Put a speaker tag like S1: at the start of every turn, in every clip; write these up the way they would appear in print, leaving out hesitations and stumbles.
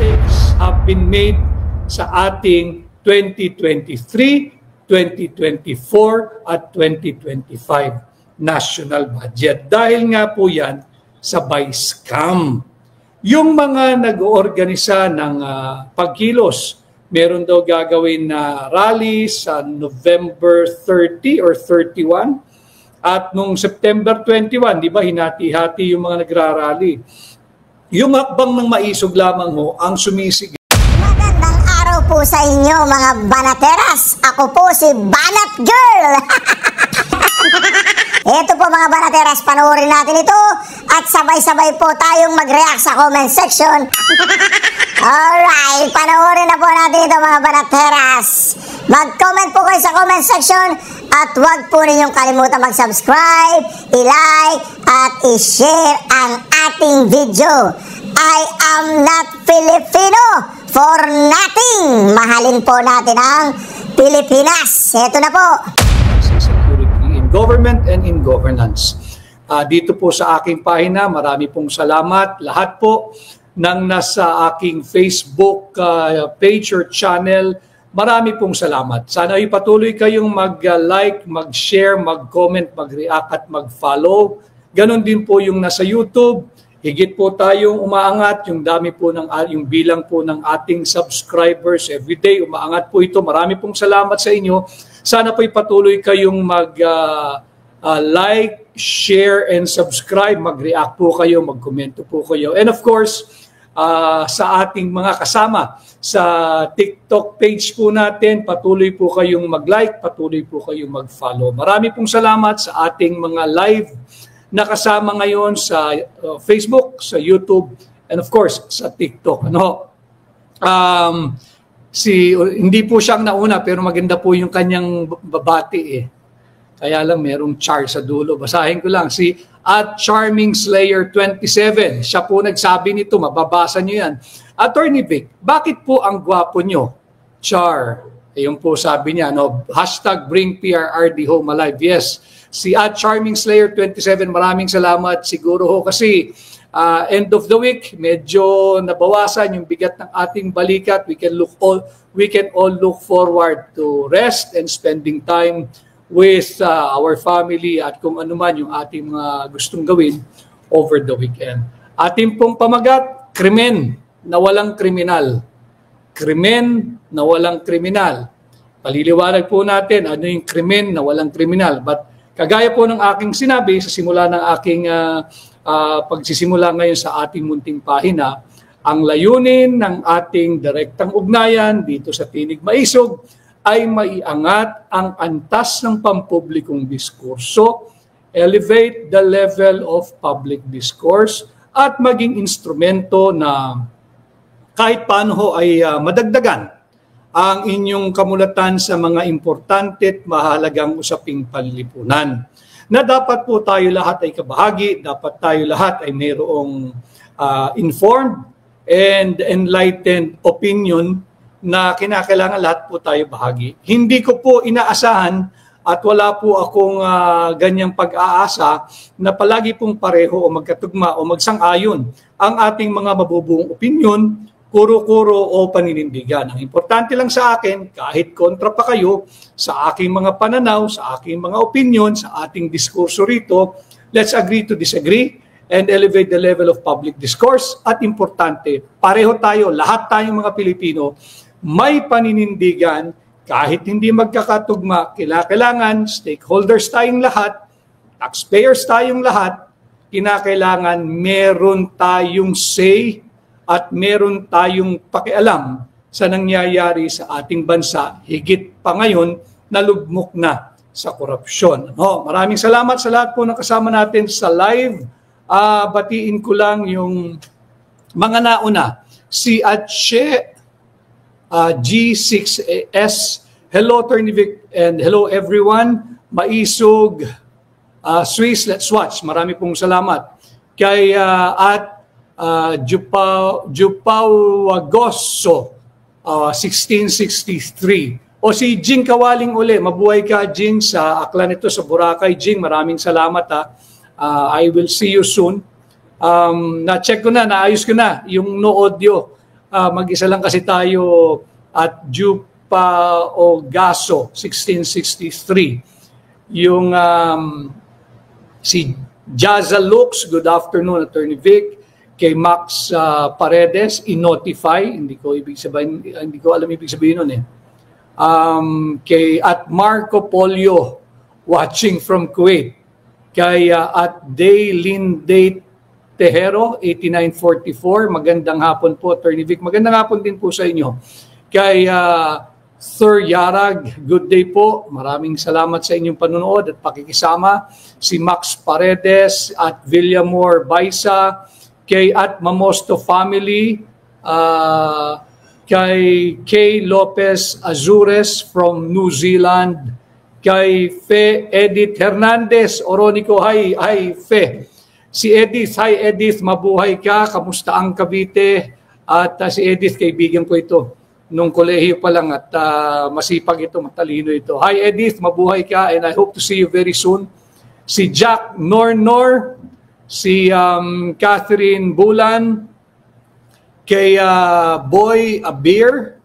S1: mistakes have been made sa ating 2023, 2024 at 2025 national budget. Dahil nga po yan sabay scam. Yung mga nag-oorganisa ng pagkilos, meron daw gagawin na rally sa November 30 or 31 at nung September 21, di ba, hinati-hati yung mga nagrarally. Yung hakbang ng maisog lamang ho ang sumisig.
S2: Magandang araw po sa inyo mga banateras. Ako po si Banat Girl. Ito po mga banateras, panoorin natin ito at sabay-sabay po tayong mag-react sa comment section. Alright, panoorin na po natin ito mga banateras. Mag-comment po kayo sa comment section at huwag po ninyong kalimutan mag-subscribe, i-like at i-share ang ating video. I am not Filipino for nothing. Mahalin po natin ang Pilipinas. Ito na po.
S1: Security in government and in governance. Dito po sa aking pahina, marami pong salamat. Lahat po ng nasa aking Facebook page or channel, marami pong salamat. Sana ay patuloy kayong mag-like, mag-share, mag-comment, mag-react at mag-follow. Ganon din po yung nasa YouTube. Higit po tayong umaangat, yung dami po ng yung bilang po ng ating subscribers everyday, umaangat po ito. Marami pong salamat sa inyo. Sana po patuloy kayong like, share, and subscribe. Mag-react po kayo, mag-komento po kayo. And of course, sa ating mga kasama sa TikTok page po natin, patuloy po kayong mag-like, patuloy po kayong mag-follow. Marami pong salamat sa ating mga live na kasama ngayon sa Facebook, sa YouTube, and of course, sa TikTok. Hindi po siyang nauna, pero maganda po yung kanyang babati eh. Kaya lang merong char sa dulo. Basahin ko lang. Si @CharmingSlayer27. Siya po nagsabi nito, mababasa nyo yan. Attorney Vic, bakit po ang gwapo nyo? Char. Yung po sabi niya, #bring PRRD home alive. Yes. Si @CharmingSlayer27, maraming salamat. Siguro ho kasi end of the week, medyo nabawasan yung bigat ng ating balikat. We can all look forward to rest and spending time with our family at kung ano man yung ating mga gustong gawin over the weekend. Ating pong pamagat, krimen na walang kriminal. Krimen na walang kriminal. Paliliwanag po natin ano yung krimen na walang kriminal. But kagaya po ng aking sinabi sa simula ng aking pagsisimula ngayon sa ating munting pahina, ang layunin ng ating direktang ugnayan dito sa Tinig Maisog ay maiangat ang antas ng pampublikong diskurso, elevate the level of public discourse, at maging instrumento na kahit paano ho ay madagdagan ang inyong kamulatan sa mga importante at mahalagang usaping panlipunan. Na dapat po tayo lahat ay kabahagi, dapat tayo lahat ay mayroong informed and enlightened opinion na kinakailangan lahat po tayo bahagi. Hindi ko po inaasahan at wala po akong ganyang pag-aasa na palagi pong pareho o magkatugma o magsang-ayon ang ating mga mabubuong opinion, kuro-kuro o paninindigan. Ang importante lang sa akin, kahit kontra pa kayo sa aking mga pananaw, sa aking mga opinion, sa ating diskurso rito, let's agree to disagree and elevate the level of public discourse. At importante, pareho tayo, lahat tayong mga Pilipino, may paninindigan, kahit hindi magkakatugma, kailangan stakeholders tayong lahat, taxpayers tayong lahat, kinakailangan meron tayong say at meron tayong pakialam sa nangyayari sa ating bansa, higit pa ngayon na lugmok na sa korupsyon. Maraming salamat sa lahat po ng kasama natin sa live. Batiin ko lang yung mga nauna. Si Ache G6S, hello Attorney Vic, and hello everyone. Maisog, Swiss, let's watch. Marami pong salamat. Kay Jupawagoso, 1663. O si Jing Kawaling uli, mabuhay ka Jing sa aklan ito sa Boracay. Jing, maraming salamat ha. I will see you soon. Na-check ko na, naayos ko na yung no audio. mag-isa lang kasi tayo at Jupa Ogaso, 1663. Yung si Jaza Lux, good afternoon, Attorney Vic. Kay Max Paredes, i-notify, hindi ko alam ibig sabihin nun eh. At Marco Polio, watching from Kuwait. Kay at Date Tejero, 8944, magandang hapon po, Attorney Vic. Magandang hapon din po sa inyo. Kay Sir Yarag, good day po. Maraming salamat sa inyong panonood at pakikisama. Si Max Paredes at Villamor Baisa, kay at Mamosto Family, kay Kay Lopez Azures from New Zealand, kay Fe Edith Hernandez, Oronico, hi Fe. Si Edith, hi Edith, mabuhay ka, kamusta ang Cavite? At si Edith, kaibigan ko ito. Nung kolehiyo pa lang at masipag ito, matalino ito. Hi Edith, mabuhay ka and I hope to see you very soon. Si Jack Nornor, si Catherine Bulan, kay Boy Aber,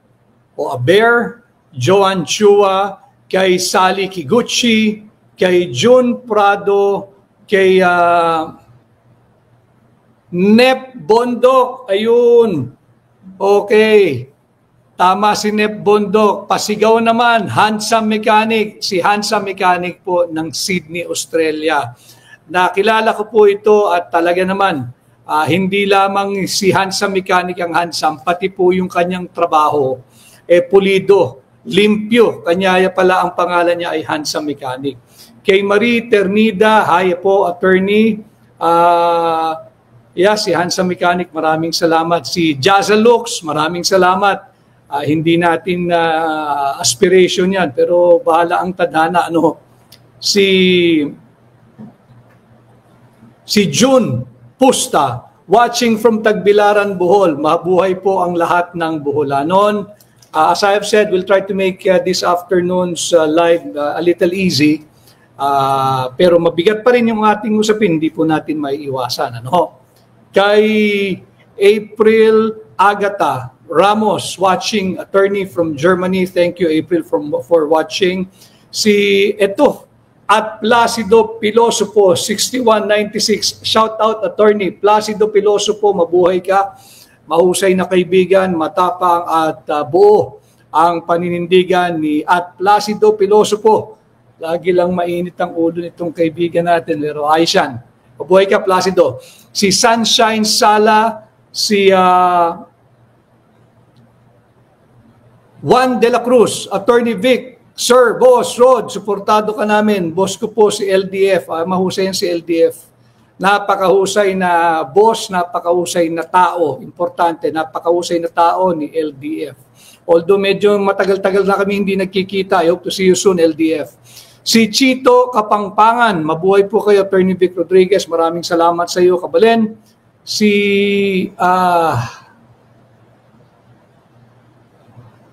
S1: Joan Chua, kay Sally Kiguchi, kay June Prado, kay Nep Bondok, ayun. Okay. Tama si Nep Bondok. Pasigaw naman, Handsome Mechanic. Si Handsome Mechanic po ng Sydney, Australia. Nakilala ko po ito at talaga naman, hindi lamang si Handsome Mechanic ang handsome, pati po yung kanyang trabaho, pulido, limpyo. Kanya pala ang pangalan niya ay Handsome Mechanic. Kay Marie Ternida, hi po, attorney. Si Handsome Mechanic, maraming salamat. Si Jaza Lux, maraming salamat. Hindi natin aspiration yan, pero bahala ang tadhana. Si June Pusta, watching from Tagbilaran, Bohol. Mabuhay po ang lahat ng Boholanon. As I have said, we'll try to make this afternoon's live a little easy. Pero mabigat pa rin yung ating usapin, hindi po natin maiiwasan. Kay April Agata Ramos, watching, attorney from Germany. Thank you, April, for watching. At Placido Pilosopo, 6196. Shout out, attorney. Placido Pilosopo, mabuhay ka. Mahusay na kaibigan, matapang at buo ang paninindigan ni at Placido Pilosopo. Lagi lang mainit ang ulo nitong kaibigan natin, pero ayos yan. Mabuhay ka, Placido. Si Sunshine Sala, si Juan de la Cruz, Attorney Vic, Sir, Boss, Rod, suportado ka namin. Boss ko po si LDF. Mahusay yan si LDF. Napakahusay na boss, napakahusay na tao. Importante, napakahusay na tao ni LDF. Although medyo matagal-tagal na kami hindi nagkikita. I hope to see you soon, LDF. Si Chito Kapangpangan, mabuhay po kayo, Attorney Vic Rodriguez. Maraming salamat sa iyo, Kabalen. Si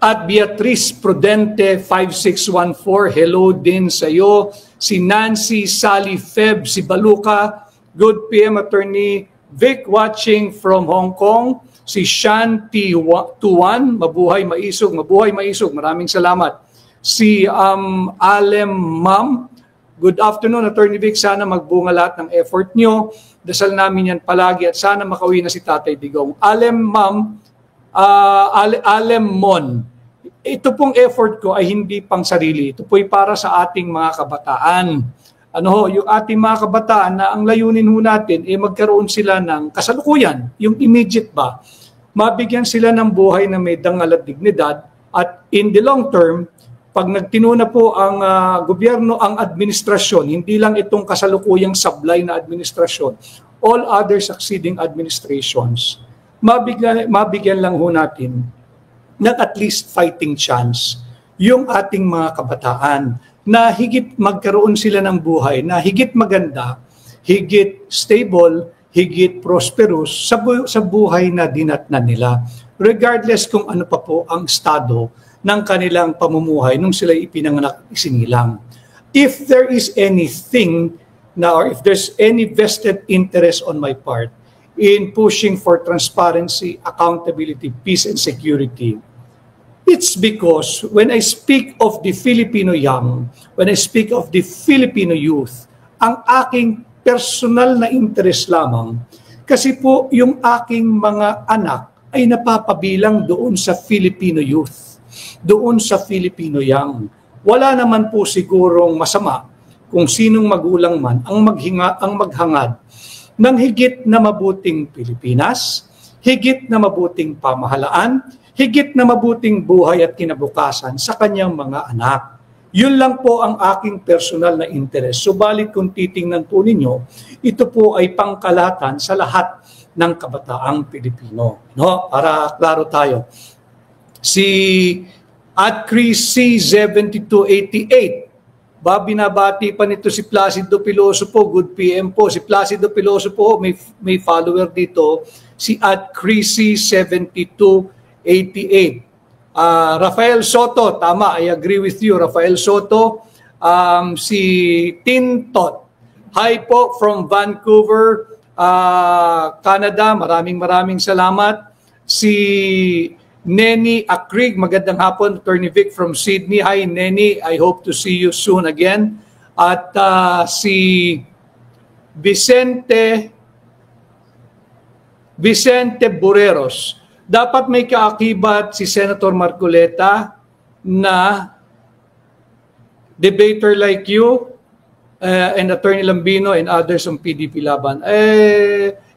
S1: at Beatrice Prudente 5614, hello din sa iyo. Si Nancy Sally Feb, si Baluka, good PM, Attorney Vic, watching from Hong Kong. Si Shanti Tuan, mabuhay maisog, maraming salamat. Si Alem Ma'am, good afternoon, Attorney Vic, sana magbunga lahat ng effort nyo. Dasal namin yan palagi at sana makauwi na si Tatay Digong. Alem Ma'am, Alem Mon, ito pong effort ko ay hindi pang sarili. Ito po'y para sa ating mga kabataan. Yung ating mga kabataan na ang layunin ho natin ay magkaroon sila ng kasalukuyan, yung immediate ba, mabigyan sila ng buhay na may dangal at dignidad at in the long term, pag nagtino na po ang gobyerno, ang administrasyon, hindi lang itong kasalukuyang sablay na administrasyon, all other succeeding administrations, mabigyan lang ho natin ng at least fighting chance yung ating mga kabataan na higit magkaroon sila ng buhay na higit maganda, higit stable, higit prosperous sa buhay na dinatnan nila. Regardless kung ano pa po ang estado ng kanilang pamumuhay nung sila ipinanganak, isinilang. If there is anything na or if there's any vested interest on my part, in pushing for transparency, accountability, peace, and security? It's because when I speak of the Filipino young, when I speak of the Filipino youth, ang aking personal na interest lamang, kasi po yung aking mga anak ay napapabilang doon sa Filipino youth, doon sa Filipino young. Wala naman po sigurong masama kung sinong magulang man ang maghangad ng higit na mabuting Pilipinas, higit na mabuting pamahalaan, higit na mabuting buhay at kinabukasan sa kanyang mga anak. Yun lang po ang aking personal na interest. Subalit kung titingnan po ninyo, ito po ay pangkalahatan sa lahat ng kabataang Pilipino. No? Para klaro tayo. Si @CRIS-C7288, binabati pa nito si Placido Piloso po. Good PM po. Si Placido Piloso po, may follower dito. Si @CRIS-C7288. Rafael Soto, tama, I agree with you, Rafael Soto. Si Tintot, hi po from Vancouver, Canada, maraming salamat. Si Neni Akrig, magandang hapon, Attorney Vic from Sydney. Hi Neni, I hope to see you soon again. At si Vicente Bureros, dapat may kaakibat si Senator Marcoleta na debater like you and Attorney Lambino and others on PDP Laban.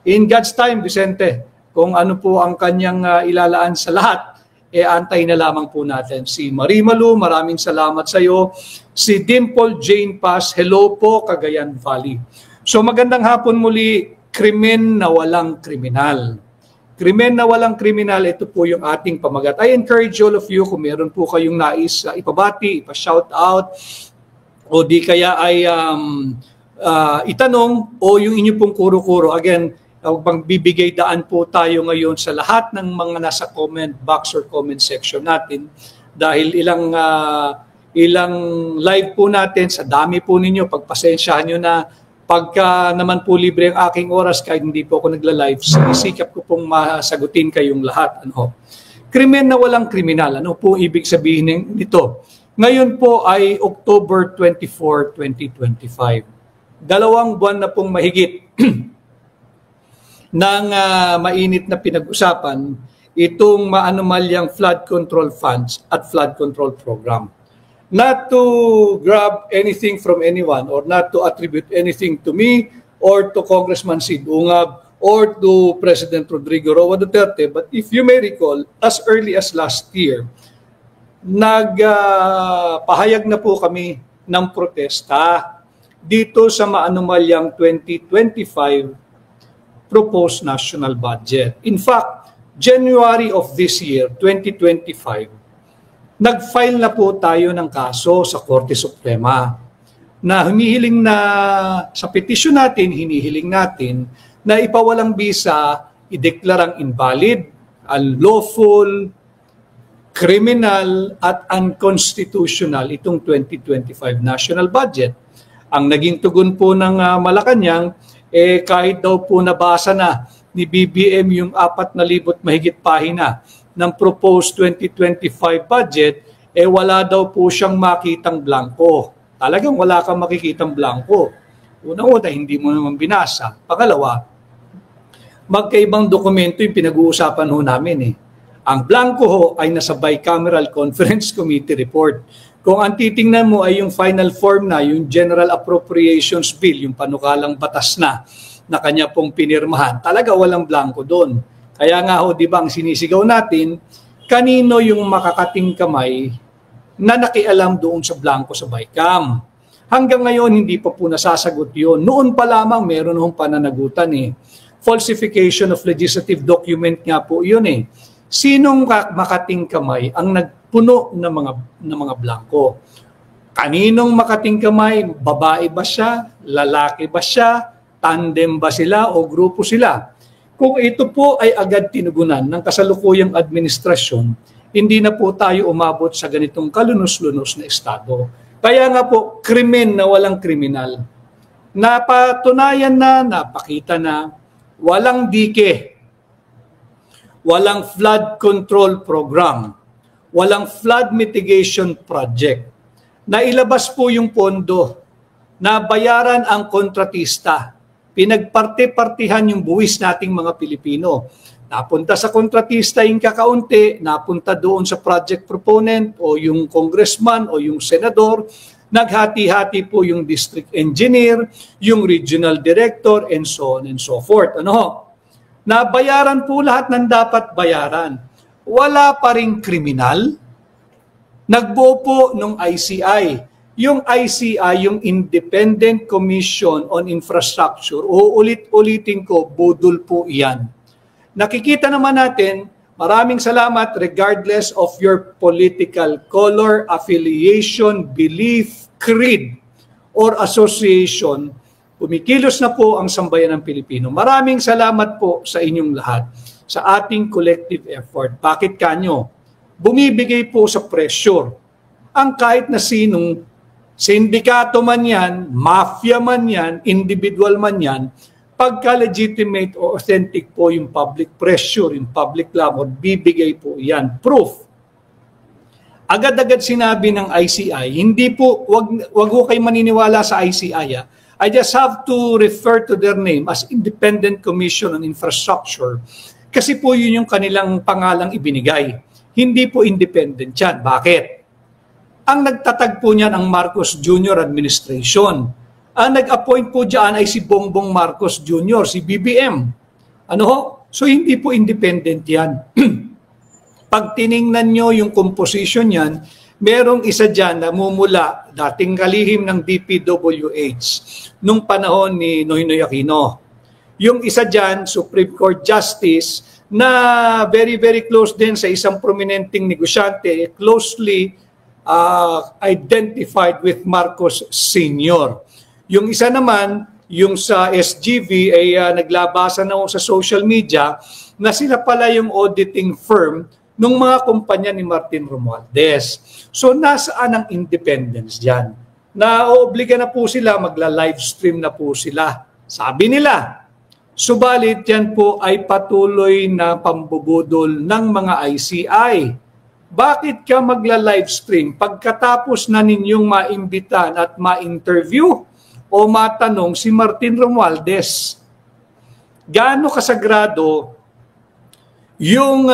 S1: In God's time, Vicente, kung ano po ang kanyang ilalaan sa lahat, antay na lamang po natin. Si Marimalu, maraming salamat sa iyo. Si Dimple Jane Paz, hello po, Cagayan Valley. So magandang hapon muli, krimen na walang kriminal. Krimen na walang kriminal, ito po yung ating pamagat. I encourage all of you kung meron po kayong nais ipabati, ipa-shout out, o di kaya ay itanong, o yung inyo pong kuro-kuro. Again, magbibigay daan po tayo ngayon sa lahat ng mga nasa comment box or comment section natin. Dahil ilang live po natin, sa dami po ninyo, pagpasensyahan nyo na. Pagka naman po libre ang aking oras, kahit hindi po ako nagla-live, sisikap ko pong masagutin kayong lahat. Krimen na walang kriminal. Ano po ibig sabihin nito? Ngayon po ay October 24, 2025. 2 buwan na pong mahigit ng mainit na pinag-usapan itong maanumalyang flood control funds at flood control program. Not to grab anything from anyone or not to attribute anything to me or to Congressman Sid Ungab or to President Rodrigo Roa Duterte, but if you may recall, as early as last year, nagpahayag na po kami ng protesta dito sa maanumalyang 2025 proposed national budget. In fact, January of this year, 2025, nag-file na po tayo ng kaso sa Korte Suprema na hinihiling na sa petisyon natin, hinihiling natin na ipawalang bisa, ideklarang invalid, unlawful, criminal at unconstitutional itong 2025 national budget. Ang naging tugon po ng Malacanang, kahit daw po nabasa na ni BBM yung 4,000 mahigit pahina ng proposed 2025 budget, wala daw po siyang makitang blanco. Talagang wala kang makikitang blanco. Una-una, hindi mo naman binasa. Pangalawa, magkaibang dokumento yung pinag-uusapan ho namin. Ang blanco ho ay nasa Bicameral Conference Committee report. Kung ang titingnan mo ay yung final form na, yung General Appropriations Bill, yung panukalang batas na kanya pong pinirmahan, talaga walang blanco doon. Kaya nga ho, di ba, ang sinisigaw natin, kanino yung makakating kamay na nakialam doon sa blanco sa Bicam. Hanggang ngayon, hindi pa po nasasagot yun. Noon pa lamang, meron hong pananagutan Falsification of legislative document nga po yun Sinong makating kamay ang nagpuno ng mga blanco? Kaninong makating kamay? Babae ba siya? Lalaki ba siya? Tandem ba sila o grupo sila? Kung ito po ay agad tinugunan ng kasalukuyang administrasyon, hindi na po tayo umabot sa ganitong kalunos-lunos na estado. Kaya nga po, krimen na walang kriminal. Napatunayan na, napakita na walang dike, walang flood control program, walang flood mitigation project. Nailabas po yung pondo na bayaran ang kontratista. Pinagparte-partihan yung buwis nating mga Pilipino. Napunta sa kontratista yung kakaunti, napunta doon sa project proponent o yung congressman o yung senador, naghati-hati po yung district engineer, yung regional director, and so on and so forth. Ano? Nabayaran po lahat ng dapat bayaran. Wala pa ring kriminal. Nagbuo po nung ICI. Yung ICI, yung Independent Commission on Infrastructure, uulit-ulitin ko, budol po iyan. Nakikita naman natin, maraming salamat regardless of your political color, affiliation, belief, creed, or association, kumikilos na po ang sambayan ng Pilipino. Maraming salamat po sa inyong lahat sa ating collective effort. Bakit kanyo? Bumibigay po sa pressure ang kahit na sinong sindikato man yan, mafia man yan, individual man yan, pagka legitimate o authentic po yung public pressure, yung public clamor, bibigay po yan. Proof. Agad-agad sinabi ng ICI, hindi po, wag ho kayo maniniwala sa ICI. I just have to refer to their name as Independent Commission on Infrastructure kasi po yun yung kanilang pangalang ibinigay. Hindi po independent yan. Bakit? Ang nagtatag po niyan ang Marcos Jr. Administration. Ang nag-appoint po dyan ay si Bongbong Marcos Jr., si BBM. Ano ho? So hindi po independent yan. Pag tiningnan nyo yung composition yan, merong isa dyan na mumula dating kalihim ng DPWH nung panahon ni Noynoy Aquino. Yung isa dyan, Supreme Court Justice, na very, very close din sa isang prominenteng negosyante, closely identified with Marcos Sr. Yung isa naman, yung sa SGV, ay naglabasan na sa social media na sila pala yung auditing firm ng mga kumpanya ni Martin Romualdez. So nasaan ang independence dyan? Naoobliga na po sila, magla-live stream na po sila. Sabi nila, subalit yan po ay patuloy na pambubudol ng mga ICI. Bakit ka magla-live stream pagkatapos na ninyong maimbitan at ma-interview o matanong si Martin Romualdez? Gaano kasagrado yung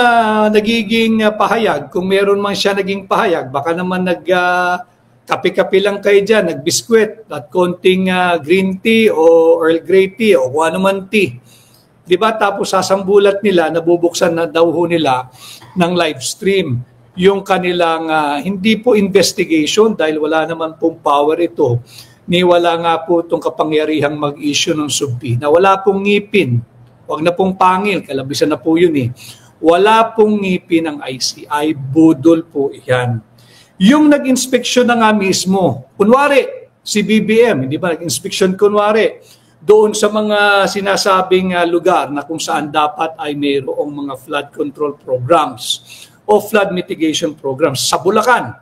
S1: nagiging pahayag, kung meron man siya naging pahayag, baka naman kape-kape lang kayo dyan, nagbiskwit at konting green tea o Earl Grey tea o kung ano man tea. Diba? Tapos sasambulat nila, nabubuksan na daw ho nila ng live stream. Yung kanilang, hindi po investigation dahil wala naman pong power ito, ni wala nga po itong kapangyarihang mag-issue ng subpoena. Wala pong ngipin. Huwag na pong pangil, kalabisan na po yun eh. Wala pong ngipin ng ICI, budol po yan. Yung nag-inspeksyon na nga mismo, kunwari, si BBM, hindi ba nag-inspeksyon kunwari, doon sa mga sinasabing lugar na kung saan dapat ay mayroong mga flood control programs o flood mitigation programs sa Bulacan,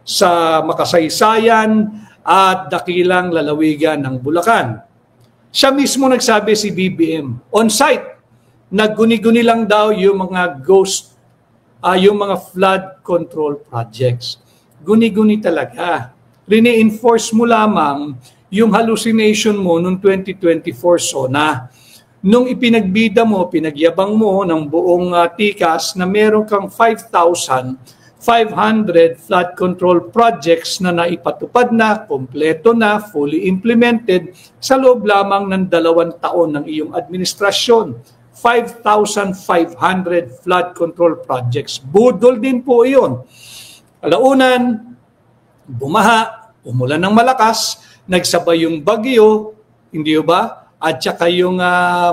S1: sa Makasaysayan at dakilang lalawigan ng Bulacan. Siya mismo nagsabi si BBM, on-site, nagguni-guni lang daw yung mga yung mga flood control projects. Guni-guni talaga. Rine-enforce mo lamang yung hallucination mo noong 2024 SONA. Nung ipinagbida mo, pinagyabang mo ng buong tikas na meron kang 5,500 flood control projects na naipatupad na, kompleto na, fully implemented sa loob lamang ng 2 taon ng iyong administrasyon. 5,500 flood control projects. Budol din po iyon. Alaunan, bumaha, umulan ng malakas, nagsabay yung bagyo, hindi ba? At saka yung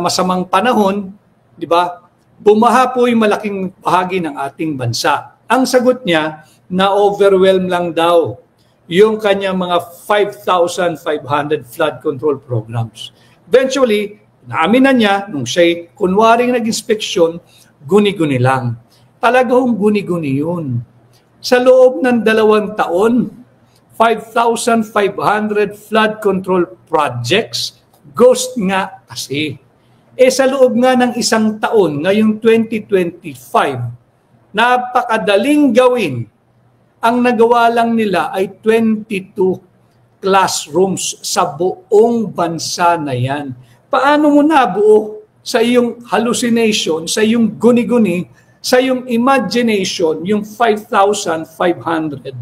S1: masamang panahon, di ba? Bumaha po yung malaking bahagi ng ating bansa. Ang sagot niya, na-overwhelm lang daw yung kanyang mga 5,500 flood control programs. Eventually, naamin na niya, nung siya'y kunwaring nag-inspeksyon, guni-guni lang. Talagang guni-guni yun. Sa loob ng 2 taon, 5,500 flood control projects, ghost nga kasi. Sa loob nga ng isang taon, ngayong 2025, napakadaling gawin. Ang nagawa lang nila ay 22 classrooms sa buong bansa na yan. Paano mo nabuo sa iyong hallucination, sa iyong guni-guni, sa iyong imagination, yung 5,500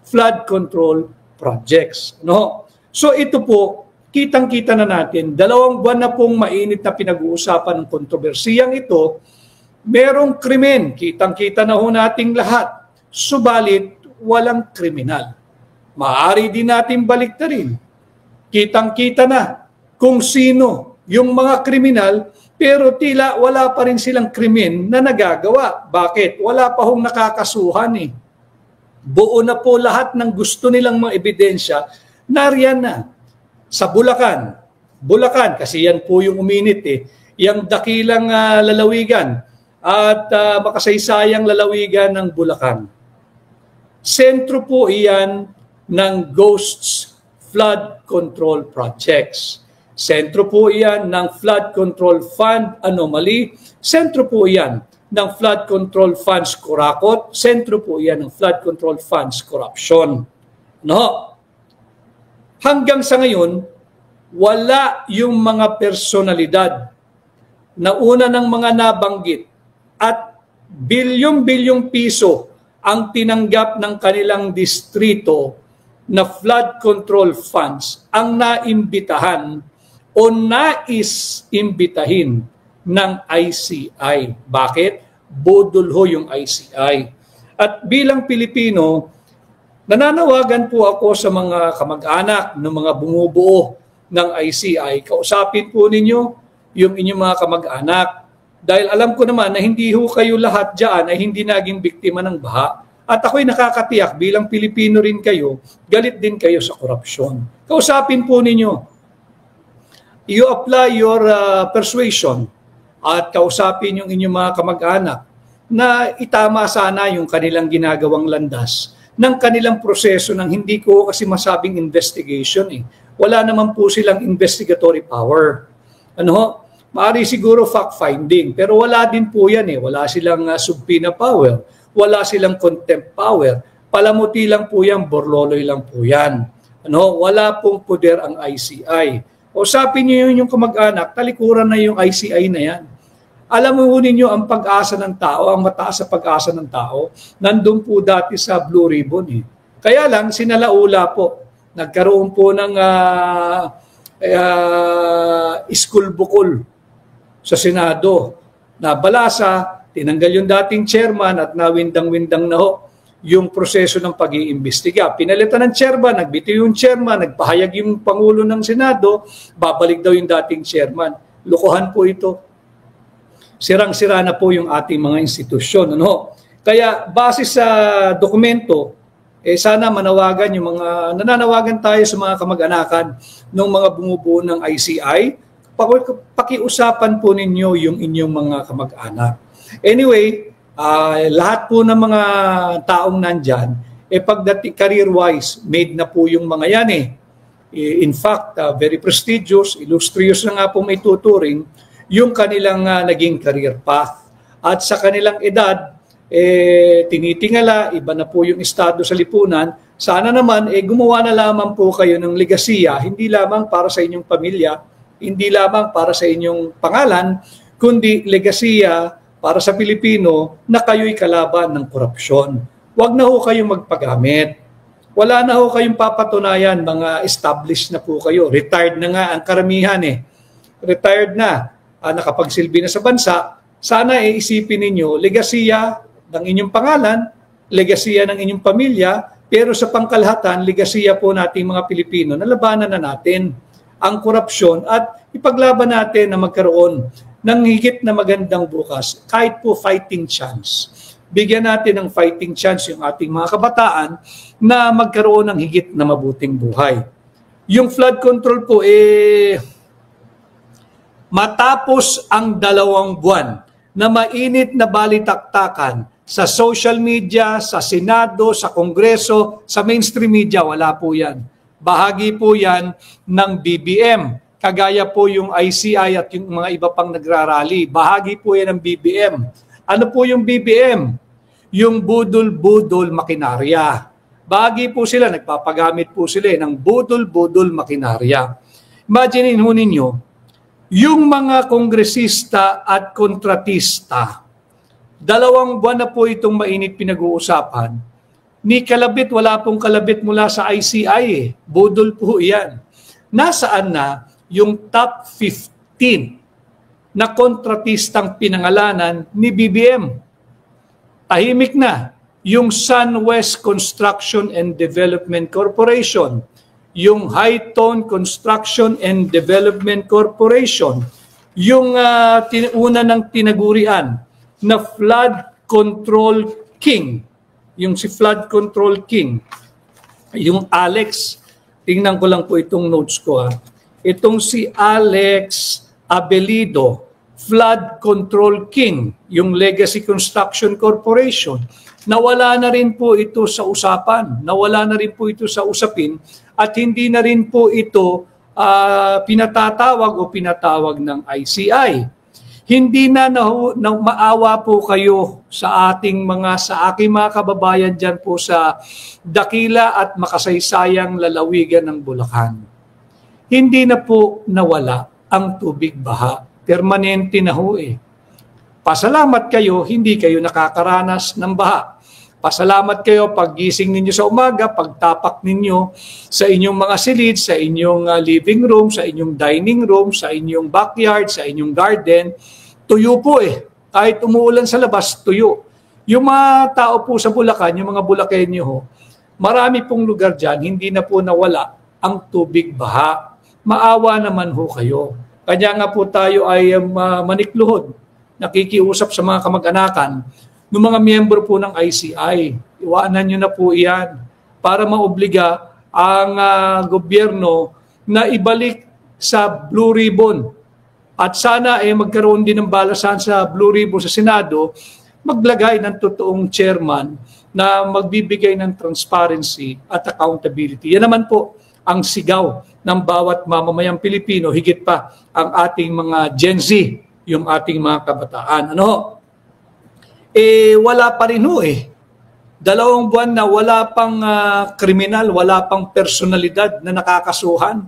S1: flood control projects? No? So ito po, kitang-kita na natin, 2 buwan na pong mainit na pinag-uusapan ng kontrobersiyang ito, merong krimen, kitang-kita na ho nating lahat, subalit walang kriminal. Maaari din natin baliktarin. Kitang-kita na kung sino yung mga kriminal, pero tila wala pa rin silang krimen na nagagawa. Bakit? Wala pa hong nakakasuhan eh. Buo na po lahat ng gusto nilang mga ebidensya, nariyan na. Sa Bulacan, kasi yan po yung uminit eh, yung dakilang lalawigan at makasaysayang lalawigan ng Bulacan. Sentro po iyan ng Ghosts Flood Control Projects. Sentro po iyan ng Flood Control Fund Anomaly. Sentro po iyan ng Flood Control Funds Kurakot. Sentro po iyan ng Flood Control Funds Corruption. No? Hanggang sa ngayon, wala yung mga personalidad na una ng mga nabanggit at bilyong-bilyong piso ang tinanggap ng kanilang distrito na flood control funds ang naimbitahan o nais-imbitahin ng ICI. Bakit? Budol ho yung ICI. At bilang Pilipino, nananawagan po ako sa mga kamag-anak ng mga bumubuo ng ICI. Kausapin po ninyo yung inyong mga kamag-anak. Dahil alam ko naman na hindi ho kayo lahat dyan ay hindi naging biktima ng baha. At ako'y nakakatiyak bilang Pilipino rin kayo, galit din kayo sa korupsyon. Kausapin po ninyo. You apply your persuasion at kausapin yung inyong mga kamag-anak na itama sana yung kanilang ginagawang landas ng kanilang proseso ng hindi ko kasi masabing investigation eh. Wala naman po silang investigatory power. Ano? Maari siguro fact-finding, pero wala din po yan eh. Wala silang subpoena power, wala silang contempt power. Palamuti lang po yan, borloloy lang po yan. Ano? Wala pong poder ang ICI. O sapin niyo yun yung kamag-anak, talikuran na yung ICI na yan. Alam mo ninyo ang pag-asa ng tao, ang mataas sa pag-asa ng tao, nandun po dati sa Blue Ribbon eh. Kaya lang, sinalaula po. Nagkaroon po ng school bukol sa Senado. Nabalasa, tinanggal yung dating chairman at nawindang-windang na ho yung proseso ng pag-iimbestiga. Pinalitan ng chairman, nagbitiw yung chairman, nagpahayag yung Pangulo ng Senado, babalik daw yung dating chairman. Lokohan po ito. Sirang-sira na po yung ating mga institusyon. Ano? Kaya base sa dokumento, sana manawagan yung mga, nananawagan tayo sa mga kamag-anakan ng mga bumubuo ng ICI, pakiusapan po ninyo yung inyong mga kamag-anak. Anyway, lahat po ng mga taong nandyan, pagdating career-wise, made na po yung mga yan eh. In fact, very prestigious, illustrious na nga po may tuturing yung kanilang naging career path. At sa kanilang edad, tinitingala, iba na po yung estado sa lipunan. Sana naman, gumawa na lamang po kayo ng legasiya, hindi lamang para sa inyong pamilya, hindi lamang para sa inyong pangalan, kundi legasiya para sa Pilipino na kayo'y kalaban ng korupsyon. Huwag na ho kayong magpagamit. Wala na ho kayong papatunayan, mga established na po kayo. Retired na nga ang karamihan eh. Retired na, nakapagsilbi na sa bansa. Sana isipin ninyo, legasiya ng inyong pangalan, legasiya ng inyong pamilya, pero sa pangkalahatan, legasiya po nating mga Pilipino na labanan na natin ang korupsyon at ipaglaban natin na magkaroon ng higit na magandang bukas, kahit po fighting chance. Bigyan natin ng fighting chance yung ating mga kabataan na magkaroon ng higit na mabuting buhay. Yung flood control po, matapos ang 2 buwan na mainit na balitaktakan sa social media, sa Senado, sa Kongreso, sa mainstream media, wala po yan. Bahagi po yan ng BBM. kagaya po yung ICI at yung mga iba pang nagrarally. Bahagi po yan ng BBM. Ano po yung BBM? Yung budol-budol makinarya. Bahagi po sila, nagpapagamit po sila ng budol-budol makinarya. Imagine ho ninyo, yung mga kongresista at kontratista, 2 buwan na po itong mainit pinag-uusapan. Ni kalabit, wala pong kalabit mula sa ICI eh. Budol po yan. Nasaan na yung top 15 na kontratistang pinangalanan ni BBM? Tahimik na yung SunWest Construction and Development Corporation, yung High-Tone Construction and Development Corporation, yung una ng tinagurian na Flood Control King, yung si Flood Control King, yung Alex, tingnan ko lang po itong notes ko. Itong si Alex Abelido, Flood Control King, yung Legacy Construction Corporation, nawala na rin po ito sa usapan, nawala na rin po ito sa usapin, at hindi na rin po ito pinatatawag o pinatawag ng ICI. Hindi na maawa po kayo sa aking mga kababayan dyan po sa dakila at makasaysayang lalawigan ng Bulacan. Hindi na po nawala ang tubig baha. Permanente na ho eh. Pasalamat kayo, hindi kayo nakakaranas ng baha. Pasalamat kayo pag gising ninyo sa umaga, pagtapak ninyo sa inyong mga silid, sa inyong living room, sa inyong dining room, sa inyong backyard, sa inyong garden. Tuyo po eh. Kahit umuulan sa labas, tuyo. Yung mga tao po sa Bulacan, yung mga Bulakenyo ho, marami pong lugar dyan, hindi na po nawala ang tubig baha. Maawa naman ho kayo. Kanya nga po tayo ay manikluhod, nakikiusap sa mga kamag-anakan ng mga miyembro po ng ICI. Iwanan nyo na po iyan para maobliga ang gobyerno na ibalik sa Blue Ribbon. At sana magkaroon din ng balasan sa Blue Ribbon sa Senado, maglagay ng totoong chairman na magbibigay ng transparency at accountability. Yan naman po ang sigaw ng bawat mamamayang Pilipino, higit pa ang ating mga Gen Z, yung ating mga kabataan. Wala pa rin ho eh. 2 buwan na wala pang kriminal, wala pang personalidad na nakakasuhan.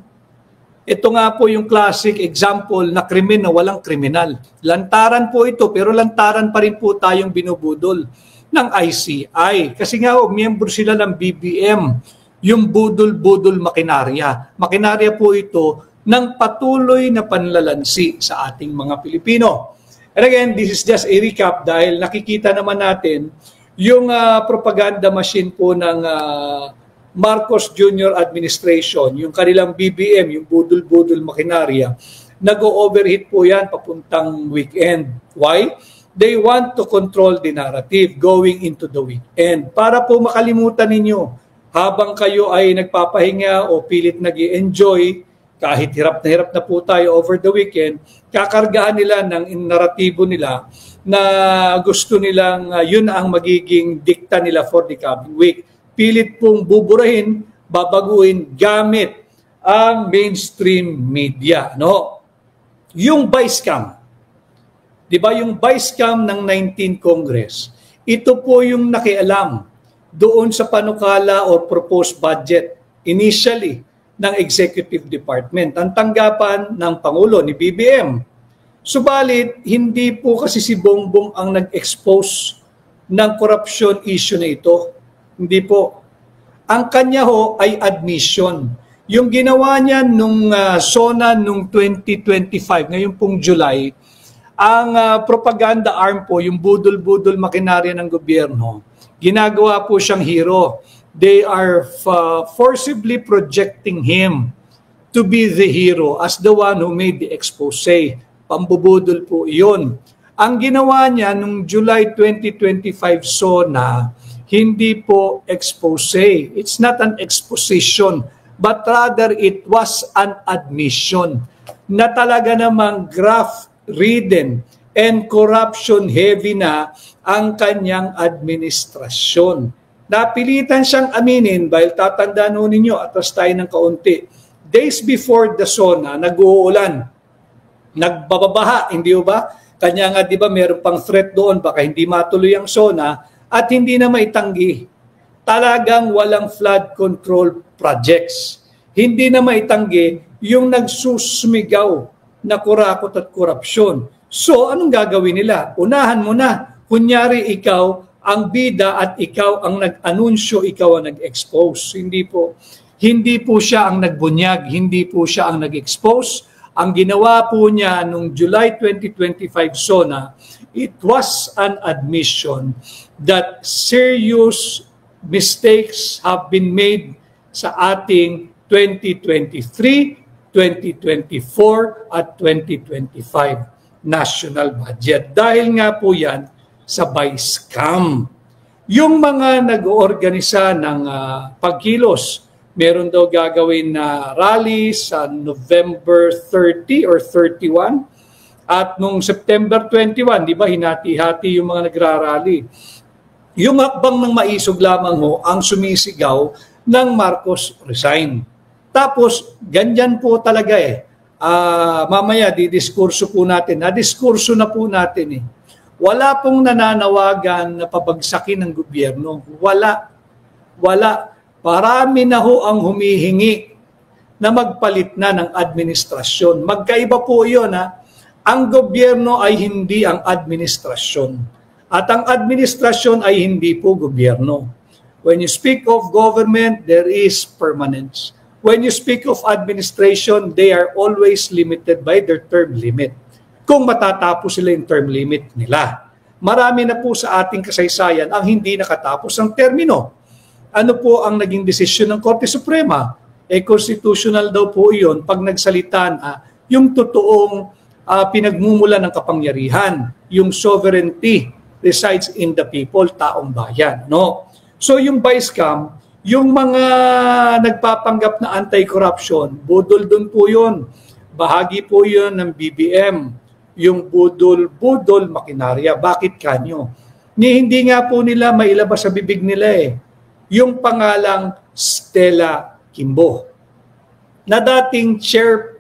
S1: Ito nga po yung classic example na krimen na walang kriminal. Lantaran po ito, pero lantaran pa rin po tayong binubudol ng ICI. Kasi nga miyembro sila ng BBM, yung budol-budol makinarya. Makinarya po ito ng patuloy na panlalansi sa ating mga Pilipino. And again, this is just a recap dahil nakikita naman natin yung propaganda machine po ng Marcos Jr. administration, yung kanilang BBM, yung budol-budol makinarya, nag-overheat po yan papuntang weekend. Why? They want to control the narrative going into the weekend. Para po makalimutan ninyo, habang kayo ay nagpapahinga o pilit nag-i-enjoy, kahit hirap na po tayo over the weekend, kakargaan nila ng naratibo nila na gusto nilang yun ang magiging dikta nila for the coming week. Pilit pong buburahin, babaguhin gamit ang mainstream media. Yung vice cam, di ba yung vice cam ng 19th Congress, ito po yung nakialam doon sa panukala o proposed budget initially ng Executive Department, ang tanggapan ng Pangulo ni BBM. Subalit, hindi po kasi si Bongbong ang nag-expose ng corruption issue na ito. Hindi po. Ang kanya ho ay admission. Yung ginawa niya nung SONA nung 2025, ngayon pong July, ang propaganda arm po, yung budol-budol makinarya ng gobyerno, ginagawa po siyang hero. They are forcibly projecting him to be the hero as the one who made the expose. Pambubudol po iyon. Ang ginawa niya nung July 2025 SONA, hindi po expose. It's not an exposition, but rather it was an admission na talaga namang graft-ridden and corruption-heavy na ang kanyang administrasyon. Napilitan siyang aminin dahil tatandaan ninyo, atras tayo ng kaunti, days before the SONA, nag-uulan, nagbababaha, hindi ba? Kanya nga, di ba, meron pang threat doon, baka hindi matuloy ang SONA at hindi na maitanggi. Talagang walang flood control projects. Hindi na maitanggi yung nagsusmigaw na kurakot at korupsyon. So, anong gagawin nila? Unahan mo na. Kunyari, ikaw ang bida at ikaw ang nag-anunsyo, ikaw ang nag-expose. Hindi po siya ang nagbunyag, hindi po siya ang nag-expose. Ang ginawa po niya noong July 2025 SONA, it was an admission that serious mistakes have been made sa ating 2023, 2024 at 2025 national budget. Dahil nga po yan sa by-scam. Yung mga nag-oorganisa ng pagkilos, meron daw gagawin na rally sa November 30 or 31 at nung September 21, di ba, hinati-hati yung mga nagrarally. Yung hakbang ng maisog lamang ho ang sumisigaw ng Marcos resign. Tapos, ganyan po talaga mamaya didiskurso po natin. Nadiskurso na po natin Wala pong nananawagan na pabagsakin ng gobyerno. Wala. Marami na ho ang humihingi na magpalit na ng administrasyon. Magkaiba po yun Ang gobyerno ay hindi ang administrasyon. At ang administrasyon ay hindi po gobyerno. When you speak of government, there is permanence. When you speak of administration, they are always limited by their term limit. Kung matatapos sila yung term limit nila. Marami na po sa ating kasaysayan ang hindi nakatapos ang termino. Ano po ang naging desisyon ng Korte Suprema? Constitutional daw po iyon pag nagsalita yung totoong pinagmumula ng kapangyarihan, yung sovereignty resides in the people, taong bayan. No? So yung by-scam, yung mga nagpapanggap na anti-corruption, budol dun po yun. Bahagi po yun ng BBM, yung budol makinarya. Bakit kanyo? Hindi nga po nila mailabas sa bibig nila yung pangalang Stella Kimbo, na dating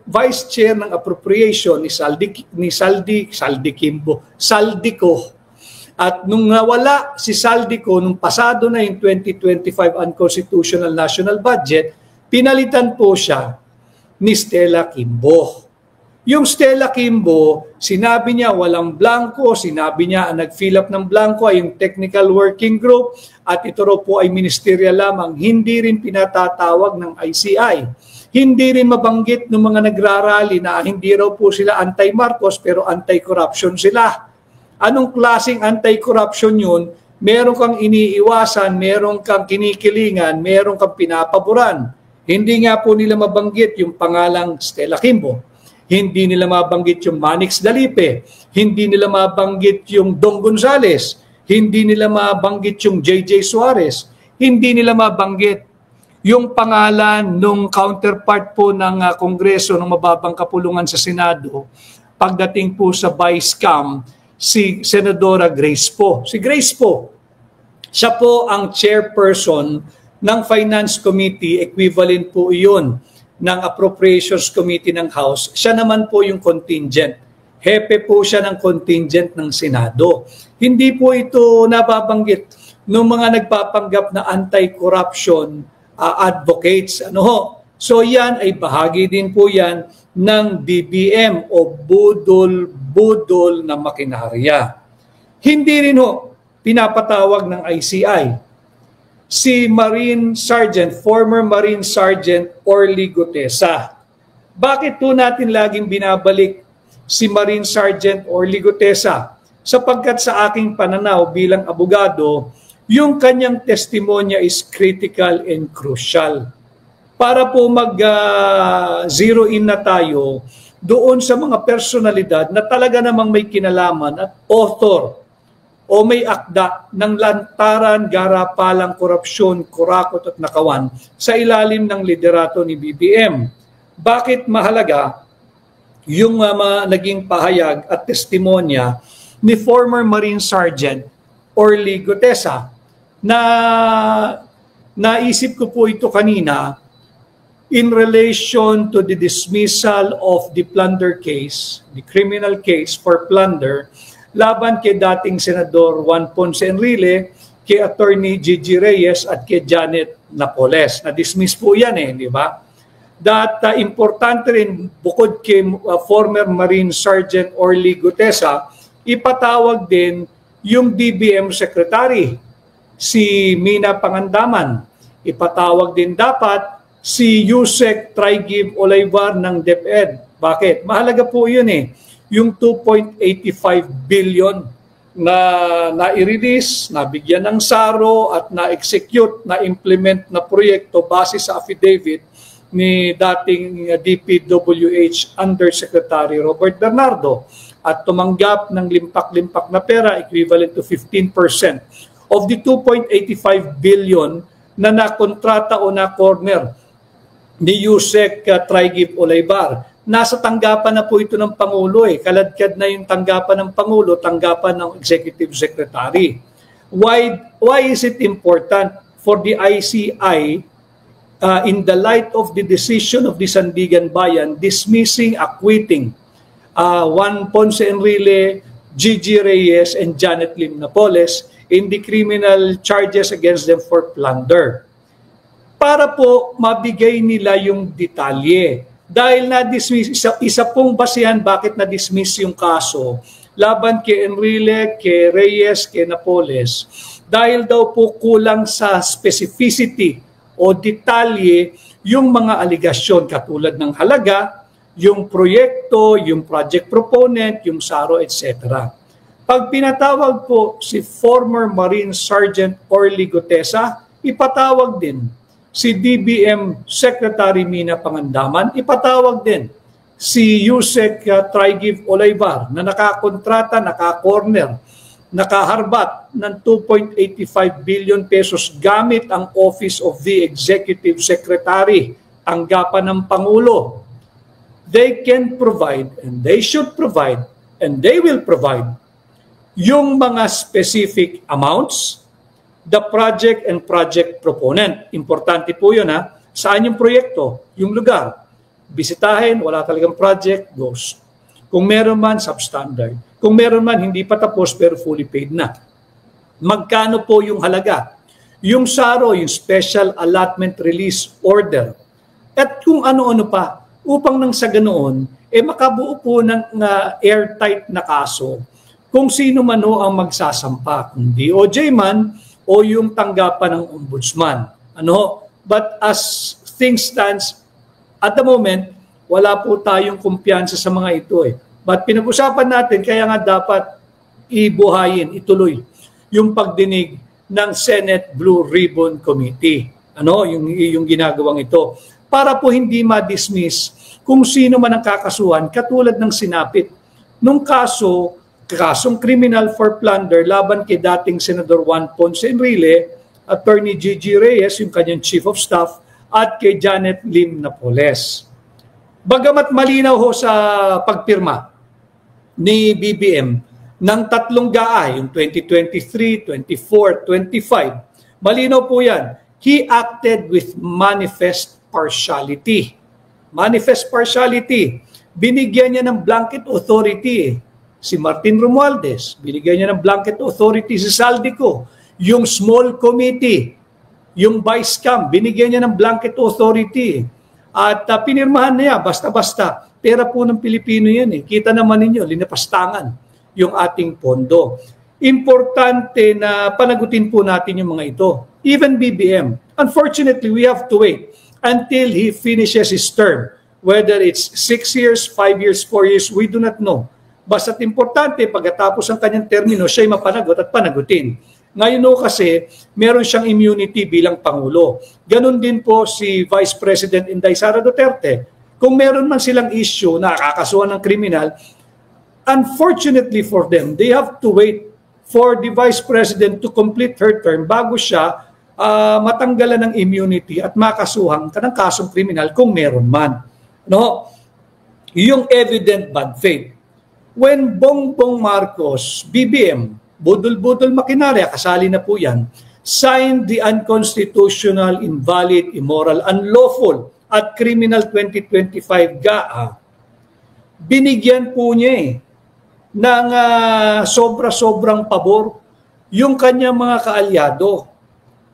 S1: vice chair ng appropriation ni Saldi Ko. At nung nawala si Saldico, nung pasado na yung 2025 unconstitutional national budget, pinalitan po siya ni Stella Kimbo. Yung Stella Kimbo, sinabi niya walang blanco, sinabi niya ang nag-fill up ng blanco ay yung technical working group at ito raw po ay ministerial lamang, hindi rin pinatatawag ng ICI. Hindi rin mabanggit ng mga nagrarally na hindi raw po sila anti-Marcos pero anti-corruption sila. Anong klaseng anti-corruption yun? Meron kang iniiwasan, meron kang kinikilingan, meron kang pinapaboran. Hindi nga po nila mabanggit yung pangalang Stella Kimbo. Hindi nila mabanggit yung Manix Dalipe. Hindi nila mabanggit yung Dong Gonzales. Hindi nila mabanggit yung JJ Suarez. Hindi nila mabanggit yung pangalan ng counterpart po ng Kongreso ng mababang kapulungan sa Senado pagdating po sa by-scam, si Senadora Grace Po. Si Grace Po, siya po ang chairperson ng Finance Committee, equivalent po iyon ng Appropriations Committee ng House. Siya naman po yung contingent. Hepe po siya ng contingent ng Senado. Hindi po ito nababanggit ng mga nagpapanggap na anti-corruption advocates. So yan ay bahagi din po yan ng BBM o budol na makinarya. Hindi rin pinapatawag ng ICI si former Marine Sergeant Orly Gutesa. Bakit po natin laging binabalik si Marine Sergeant Orly Gutesa? Sapagkat sa aking pananaw bilang abogado, yung kanyang testimonya is critical and crucial. Para po mag-zero in na tayo doon sa mga personalidad na talaga namang may kinalaman at author o may akda ng lantaran, garapalang, korupsyon, kurakot at nakawan sa ilalim ng liderato ni BBM. Bakit mahalaga yung naging pahayag at testimonya ni former Marine Sergeant Orly Gutesa na naisip ko po ito kanina in relation to the dismissal of the plunder case, the criminal case for plunder, laban kay dating Senador Juan Ponce Enrile, kay Attorney Gigi Reyes at kay Janet Napoles. Na-dismiss po yan di ba? That importante rin, bukod kay former Marine Sergeant Orly Gutesa, ipatawag din yung DBM Secretary, si Mina Pangandaman. Ipatawag din dapat si Yusek Trigib Olayvar ng DepEd. Bakit? Mahalaga po yun yung 2.85 billion na na-release, nabigyan ng SARO at na-execute, na-implement na proyekto base sa affidavit ni dating DPWH Undersecretary Robert Bernardo at tumanggap ng limpak-limpak na pera equivalent to 15% of the 2.85 billion na nakontrata o na-corner ni Yusek Trigib Olayvar. Nasa tanggapan na po ito ng Pangulo Kaladkad na yung tanggapan ng Pangulo, tanggapan ng Executive Secretary. Why is it important for the ICI in the light of the decision of the Sandigan Bayan dismissing, acquitting Juan Ponce Enrile, Gigi Reyes, and Janet Lim Napoles in the criminal charges against them for plunder? Para po mabigay nila yung detalye. Dahil na-dismiss, isa pong basihan bakit na-dismiss yung kaso laban kay Enrile, kay Reyes, kay Napoles, dahil daw po kulang sa specificity o detalye yung mga aligasyon katulad ng halaga, yung proyekto, yung project proponent, yung SARO, etc. Pag pinatawag po si former Marine Sergeant Orly Gutesa, ipatawag din si DBM Secretary Mina Pangandaman, ipatawag din si Yusek Trigib Olayvar na nakakontrata, naka-corner, nakaharbat ng 2.85 billion pesos gamit ang Office of the Executive Secretary, tanggapan ng Pangulo. They can provide and they should provide and they will provide yung mga specific amounts, the project and project proponent. Importante po yun Saan yung proyekto? Yung lugar. Bisitahin, wala talagang project, ghost. Kung meron man, substandard. Kung meron man, hindi pa tapos pero fully paid na. Magkano po yung halaga? Yung SARO, yung Special Allotment Release Order. At kung ano-ano pa, upang nang sa ganoon, makabuo po ng airtight na kaso kung sino man ang magsasampa. Kung DOJ man, o yung tanggapan ng ombudsman. But as things stands, at the moment, wala po tayong kumpiyansa sa mga ito But pinag-usapan natin, kaya nga dapat ibuhayin, ituloy, yung pagdinig ng Senate Blue Ribbon Committee. Yung ginagawang ito. Para po hindi ma-dismiss kung sino man ang kakasuhan, katulad ng sinapit. Nung kasong criminal for plunder laban kay dating Senador Juan Ponce Enrile, Attorney Gigi Reyes, yung kanyang Chief of Staff, at kay Janet Lim Napoles. Bagamat malinaw sa pagpirma ni BBM ng tatlong GAA, yung 2023, 24, 25, malinaw po yan. He acted with manifest partiality. Manifest partiality. Binigyan niya ng blanket authority si Martin Romualdez, binigyan niya ng blanket authority si Saldico, yung small committee, yung vice cam, binigyan niya ng blanket authority. At pinirmahan niya, basta-basta. Pera po ng Pilipino yan Kita naman ninyo, linapastangan yung ating pondo. Importante na panagutin po natin yung mga ito. Even BBM. Unfortunately, we have to wait until he finishes his term. Whether it's 6 years, 5 years, 4 years, we do not know. Basta't importante, pagkatapos ang kanyang termino, siya'y mapanagot at panagutin. Ngayon kasi, meron siyang immunity bilang Pangulo. Ganon din po si Vice President Inday Sara Duterte. Kung meron man silang issue na kakasuhan ng kriminal, unfortunately for them, they have to wait for the Vice President to complete her term bago siya matanggalan ng immunity at makasuhan ka ng kasong kriminal kung meron man. Yung evident bad faith. When Bongbong Marcos, BBM, budol-budol makinarya, kasali na po yan, signed the unconstitutional, invalid, immoral, unlawful at Criminal 2025 GAA, binigyan po niya ng sobra-sobrang pabor yung kanyang mga kaalyado.